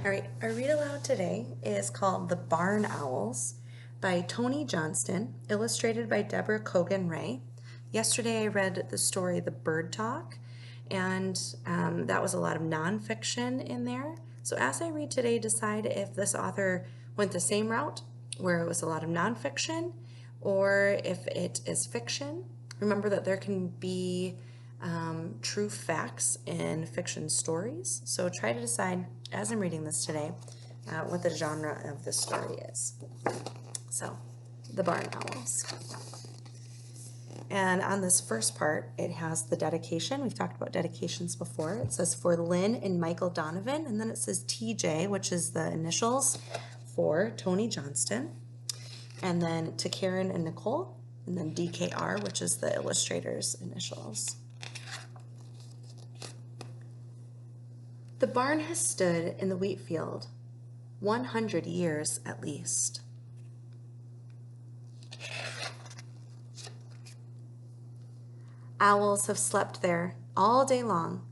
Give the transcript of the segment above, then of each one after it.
All right, our read aloud today is called The Barn Owls by Tony Johnston, illustrated by Deborah Cogan Ray. Yesterday I read the story The Bird Talk, and that was a lot of nonfiction in there. So as I read today, decide if this author went the same route, where it was a lot of nonfiction, or if it is fiction. Remember that there can be true facts in fiction stories. So try to decide, as I'm reading this today, what the genre of this story is. So, The Barn Owls. And on this first part, it has the dedication. We've talked about dedications before. It says for Lynn and Michael Donovan, and then it says TJ, which is the initials for Tony Johnston, and then to Karen and Nicole, and then DKR, which is the illustrator's initials. The barn has stood in the wheat field 100 years at least. Owls have slept there all day long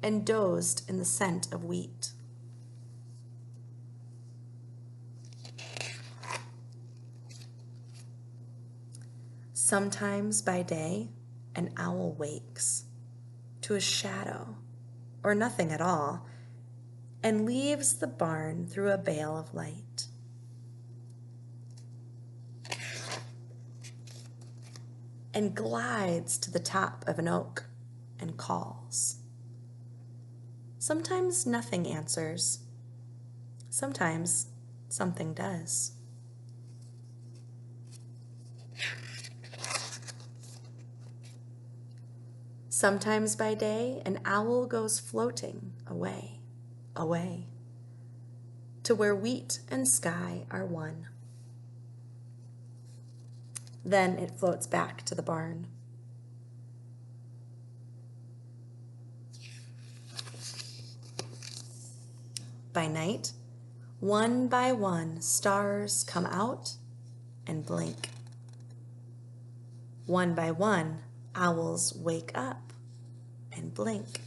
and dozed in the scent of wheat. Sometimes by day, an owl wakes to a shadow or nothing at all and leaves the barn through a bale of light. And glides to the top of an oak and calls. Sometimes nothing answers. Sometimes something does. Sometimes by day, an owl goes floating away, away, to where wheat and sky are one. Then it floats back to the barn. By night, one by one, stars come out and blink. One by one, owls wake up and blink.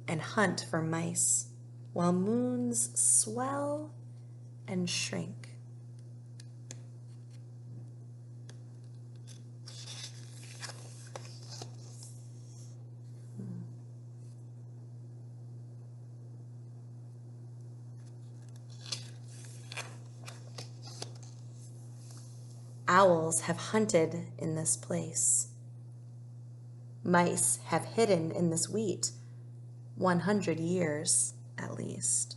And hunt for mice while moons swell and shrink. Owls have hunted in this place. Mice have hidden in this wheat 100 years at least.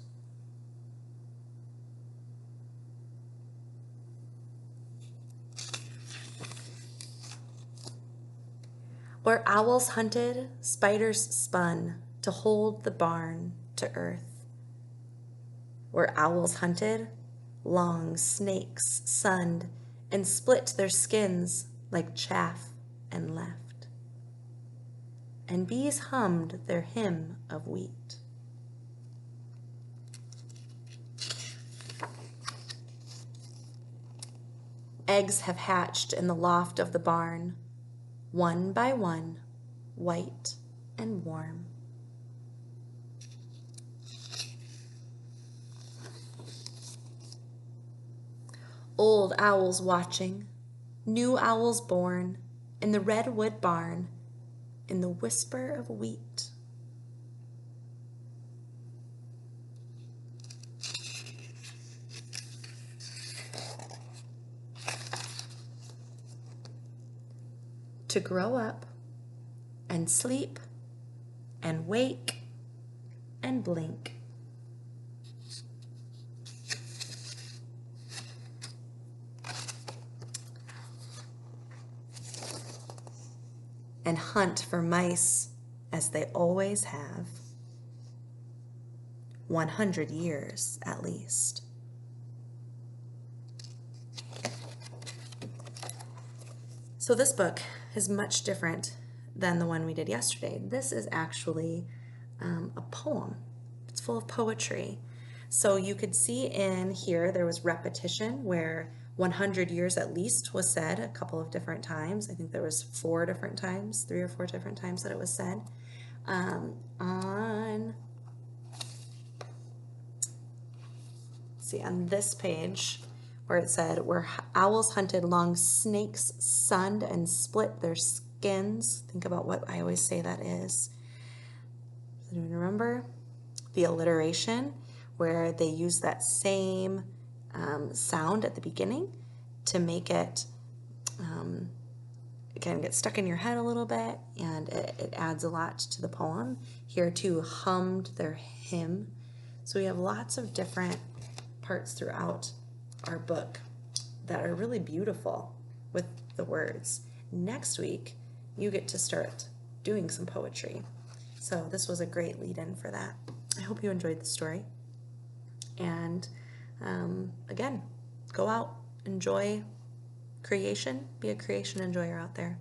Where owls hunted, spiders spun to hold the barn to earth. Where owls hunted, long snakes sunned and split their skins like chaff and left. And bees hummed their hymn of wheat. Eggs have hatched in the loft of the barn, one by one, white and warm. Old owls watching, new owls born, in the redwood barn, in the whisper of wheat. To grow up and sleep and wake and blink. And hunt for mice as they always have, 100 years at least. So this book is much different than the one we did yesterday. This is actually a poem. It's full of poetry. So you could see in here there was repetition where 100 years at least was said a couple of different times. I think there was 4 different times, 3 or 4 different times that it was said. On this page where it said, where owls hunted long snakes, sunned and split their skins. Think about what I always say that is. Does anyone remember? The alliteration, where they use that same sound at the beginning to make it kind of get stuck in your head a little bit, and it adds a lot to the poem. Here too, hummed their hymn. So we have lots of different parts throughout our book that are really beautiful with the words. Next week, you get to start doing some poetry. So this was a great lead-in for that. I hope you enjoyed the story. And again, go out, enjoy creation, be a creation enjoyer out there.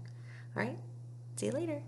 All right, see you later.